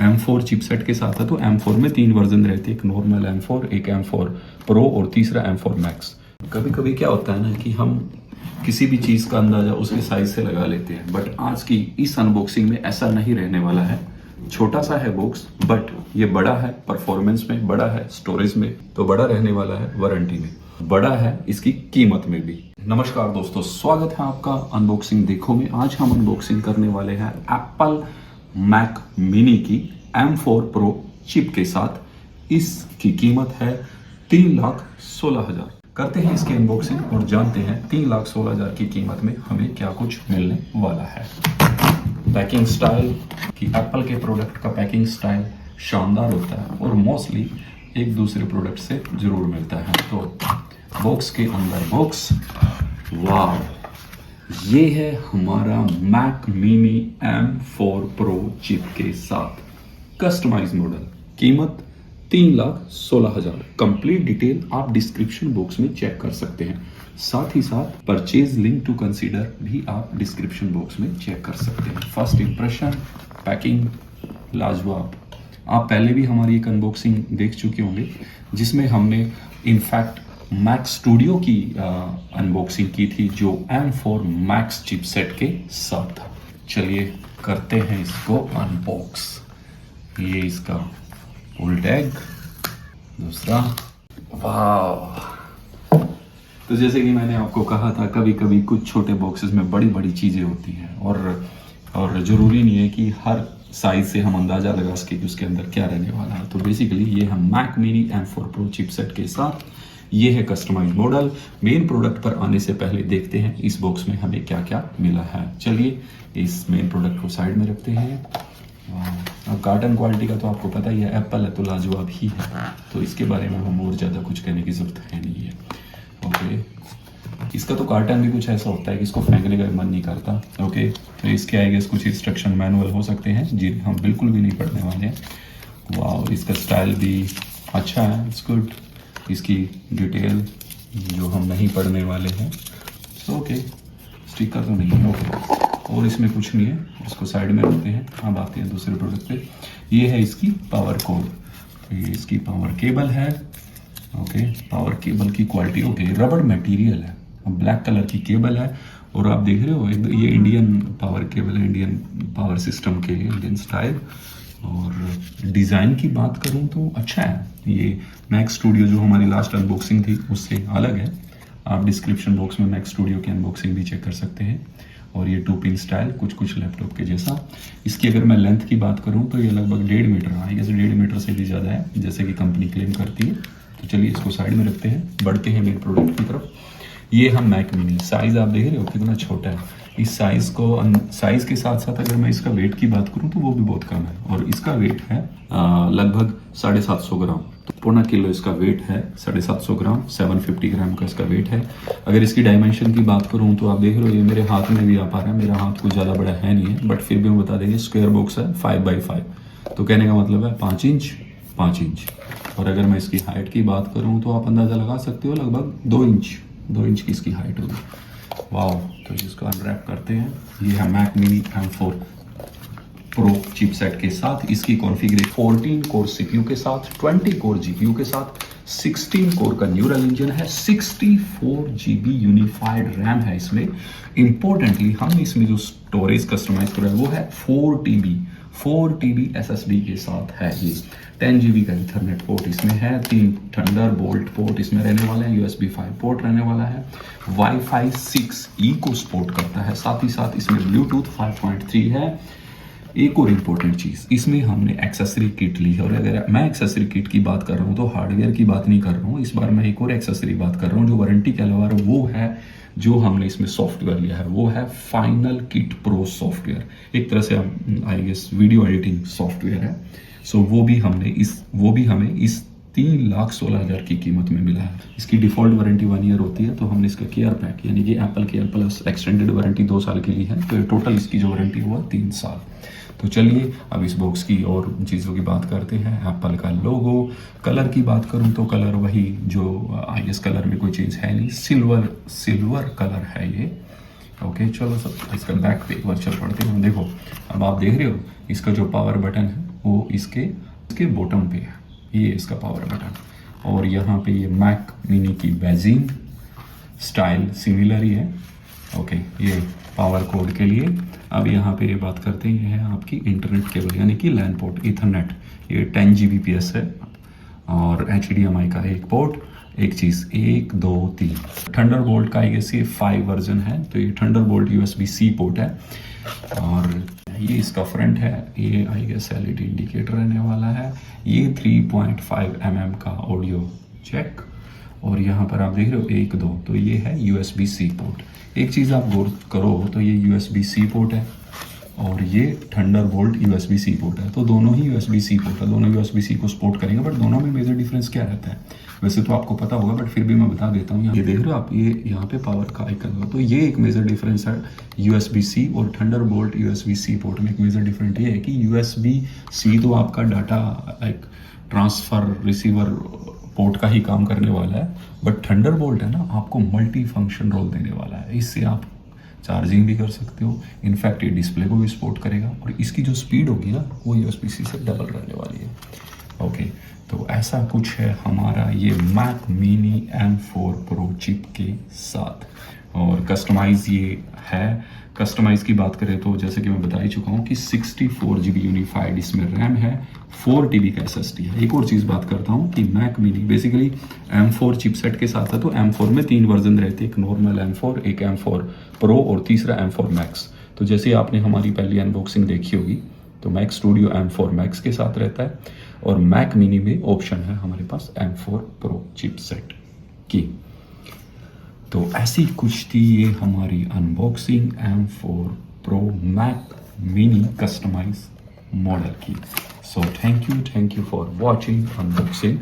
M4 chipset के साथ है, तो M4 में 3 वर्जन रहते हैं, एक नॉर्मल M4, एक M4 Pro और तीसरा M4 Max। कभी कभी क्या होता है ना कि हम किसी भी चीज़ का अंदाज़ा उसके साइज से लगा लेते हैं, बट आज की इस अनबॉक्सिंग में ऐसा नहीं रहने वाला है। छोटा सा है बॉक्स, बट ये बड़ा है परफॉर्मेंस में, बड़ा है स्टोरेज में, तो बड़ा रहने वाला है वारंटी में, बड़ा है इसकी कीमत में भी। नमस्कार दोस्तों, स्वागत है आपका अनबॉक्सिंग देखो में। आज हम अनबॉक्सिंग करने वाले हैं एप्पल मैक मिनी की M4 Pro चिप के साथ। इसकी कीमत है 3,16,000। करते हैं इसकी अनबॉक्सिंग और जानते हैं 3,16,000 की कीमत में हमें क्या कुछ मिलने वाला है। पैकिंग स्टाइल कि एप्पल के प्रोडक्ट का पैकिंग स्टाइल शानदार होता है और मोस्टली एक दूसरे प्रोडक्ट से जरूर मिलता है। तो बॉक्स के अंदर बॉक्स, वाह, ये है हमारा Mac mini M4 Pro chip के साथ कस्टमाइज मॉडल। कीमत 3,16,000। कंप्लीट डिटेल आप डिस्क्रिप्शन बॉक्स में चेक कर सकते हैं। साथ ही साथ परचेज लिंक टू कंसीडर भी आप डिस्क्रिप्शन बॉक्स में चेक कर सकते हैं। फर्स्ट इंप्रेशन, पैकिंग लाजवाब। आप पहले भी हमारी एक अनबॉक्सिंग देख चुके होंगे जिसमें हमने इनफैक्ट मैक स्टूडियो की अनबॉक्सिंग की थी, जो M4 Max चिपसेट के साथ था। चलिए करते हैं इसको अनबॉक्स। ये इसका फुल टैग, दूसरा, वाह। तो जैसे कि मैंने आपको कहा था, कभी कभी कुछ छोटे बॉक्सेस में बड़ी बड़ी चीज़ें होती हैं और ज़रूरी नहीं है कि हर साइज से हम अंदाज़ा लगा सके कि उसके अंदर क्या रहने वाला है। तो बेसिकली ये हम Mac mini M4 Pro chipset के साथ, ये है कस्टमाइज मॉडल। मेन प्रोडक्ट पर आने से पहले देखते हैं इस बॉक्स में हमें क्या क्या मिला है। चलिए इस मेन प्रोडक्ट को साइड में रखते हैं। अब कार्टन क्वालिटी का तो आपको पता ही है, एप्पल है तो लाजवाब ही है, तो इसके बारे में हम और ज़्यादा कुछ कहने की ज़रूरत है नहीं है। ओके, इसका तो कार्टन भी कुछ ऐसा होता है कि इसको फेंकने का मन नहीं करता। ओके, तो इसके आगे कुछ इंस्ट्रक्शन मैनुअल हो सकते हैं जी, हम बिल्कुल भी नहीं पढ़ने वाले हैं। वाह, इसका स्टाइल भी अच्छा है, इट्स गुड। इसकी डिटेल जो हम नहीं पढ़ने वाले हैं, ओके, स्टिकर तो नहीं है, ओके, और इसमें कुछ नहीं है, इसको साइड में रखते हैं। अब आते हैं दूसरे प्रोडक्ट पे। ये है इसकी पावर कोड, ये इसकी पावर केबल है। ओके, पावर केबल की क्वालिटी, ओके, रबड़ मटेरियल है, ब्लैक कलर की केबल है। और आप देख रहे हो ये इंडियन पावर केबल है, इंडियन पावर सिस्टम के लिए, इंडियन स्टाइल। और डिज़ाइन की बात करूं तो अच्छा है। ये मैक स्टूडियो जो हमारी लास्ट अनबॉक्सिंग थी उससे अलग है। आप डिस्क्रिप्शन बॉक्स में मैक स्टूडियो की अनबॉक्सिंग भी चेक कर सकते हैं। और ये 2 पिन स्टाइल, कुछ लैपटॉप के जैसा। इसकी अगर मैं लेंथ की बात करूं तो ये लगभग 1.5 मीटर, आई गेस 1.5 मीटर से भी ज़्यादा है, जैसे कि कंपनी क्लेम करती है। तो चलिए इसको साइड में रखते हैं, बढ़ते हैं मेन प्रोडक्ट की तरफ। ये हम मैक मिनी, साइज़ आप देख रहे हो कितना छोटा है। इस साइज़ के साथ साथ अगर मैं इसका वेट की बात करूं तो वो भी बहुत कम है, और इसका वेट है लगभग 750 ग्राम, तो 1.25 किलो इसका वेट है। 750 ग्राम, 750 ग्राम का इसका वेट है। अगर इसकी डायमेंशन की बात करूं तो आप देख रहे हो ये मेरे हाथ में भी आ पा रहा है। मेरा हाथ कुछ ज़्यादा बड़ा है नहीं है, बट फिर भी हम बता देंगे स्क्वायर बॉक्स है 5x5, तो कहने का मतलब है 5 इंच 5 इंच। और अगर मैं इसकी हाइट की बात करूँ तो आप अंदाज़ा लगा सकते हो लगभग 2 इंच की इसकी हाइट होगी। वाह, तो इसको अनरैप करते हैं। ये है Mac mini M4 Pro chipset के साथ। इसकी कॉन्फ़िगरेशन 14 कोर CPU के साथ, 20 कोर GPU के साथ, 16 कोर का न्यूरल इंजन है, 64 GB यूनिफाइड रैम है इसमें। इंपॉर्टेंटली हमने इसमें जो स्टोरेज कस्टमाइज करा है वो है 4 TB SSD के साथ है। ये 10 GB का इथरनेट पोर्ट इसमें है, 3 थंडरबोल्ट पोर्ट इसमें रहने वाले हैं, USB 5 पोर्ट रहने वाला है, Wi-Fi 6E को सपोर्ट करता है। साथ ही साथ इसमें Bluetooth 5.3 है। एक और इम्पोर्टेंट चीज़, इसमें हमने एक्सेसरी किट ली है। और अगर मैं एक्सेसरी किट की बात कर रहा हूँ तो हार्डवेयर की बात नहीं कर रहा हूँ, इस बार मैं एक और एक्सेसरी बात कर रहा हूँ जो वारंटी के अलावा वो है, जो हमने इसमें सॉफ्टवेयर लिया है वो है फाइनल किट प्रो सॉफ्टवेयर। एक तरह से I guess video editing software है। सो वो भी हमें इस 3,16,000 की कीमत में मिला है। इसकी डिफ़ॉल्ट वारंटी 1 ईयर होती है, तो हमने इसका केयर पैक यानी कि Apple care plus extended warranty 2 साल के लिए है, तो टोटल इसकी जो वारंटी हुआ 3 साल। तो चलिए अब इस बॉक्स की और चीज़ों की बात करते हैं। एप्पल का लोगो, कलर की बात करूं तो कलर वही जो आई गेस कलर में कोई चेंज है नहीं, सिल्वर कलर है ये। ओके, चलो सब इसका बैक पे एक बार चल पड़ते हैं। देखो अब आप देख रहे हो इसका जो पावर बटन है वो इसके बॉटम पे है, ये इसका पावर बटन। और यहाँ पे ये मैक मिनी की बैजिंग स्टाइल सिमिलर ही है। ओके, ये पावर कोड के लिए। अब यहाँ पे ये बात करते हैं, ये है आपकी इंटरनेट केबल यानी कि लैन पोर्ट ईथरनेट। ये 10 Gbps है और HDMI का एक पोर्ट। एक चीज़ 1 2 3 थंडरबोल्ट का आई गेस ये 5 वर्जन है, तो ये थंडरबोल्ट USB-C पोर्ट है। और ये इसका फ्रंट है, ये आई गेस LED इंडिकेटर रहने वाला है। ये 3.5 mm का ऑडियो चेक। और यहाँ पर आप देख रहे हो 1 2, तो ये है USB-C पोर्ट। एक चीज़ आप गौर करो तो ये USB-C पोर्ट है और ये थंडरबोल्ट USB-C पोर्ट है, तो दोनों ही USB-C पोर्ट है, दोनों USB-C को सपोर्ट करेंगे। बट दोनों में मेजर डिफरेंस क्या रहता है वैसे तो आपको पता होगा, बट फिर भी मैं बता देता हूँ। ये देख रहे हो आप, ये यहाँ पे पावर का आइकन हो, तो ये एक मेजर डिफरेंस है USB-C और थंडरबोल्ट USB-C पोर्ट में। एक मेजर डिफरेंस ये है कि USB-C तो आपका data like transfer receiver port का ही काम करने वाला है, बट थंडरबोल्ट है ना, आपको मल्टी फंक्शन रोल देने वाला है। इससे आप चार्जिंग भी कर सकते हो, इनफैक्ट ये डिस्प्ले को भी सपोर्ट करेगा और इसकी जो स्पीड होगी ना वो USB-C से डबल रहने वाली है। ओके, तो ऐसा कुछ है हमारा ये Mac mini M4 Pro chip के साथ। और कस्टमाइज़ ये है। कस्टमाइज़ की बात करें तो जैसे कि मैं बता ही चुका हूँ कि 64 GB यूनिफाइड इसमें रैम है, 4 TB का SSD है। एक और चीज़ बात करता हूँ कि Mac mini basically M4 chipset के साथ है, तो M4 में 3 वर्जन रहते हैं, एक नॉर्मल M4, एक M4 Pro और तीसरा M4 Max। तो जैसे आपने हमारी पहली अनबॉक्सिंग देखी होगी, तो मैक स्टूडियो M4 Max के साथ रहता है और मैक मिनी में ऑप्शन है हमारे पास M4 Pro चिपसेट की। तो ऐसी कुछ थी ये हमारी unboxing M4 Pro Mac mini customize model की। So thank you for watching unboxing.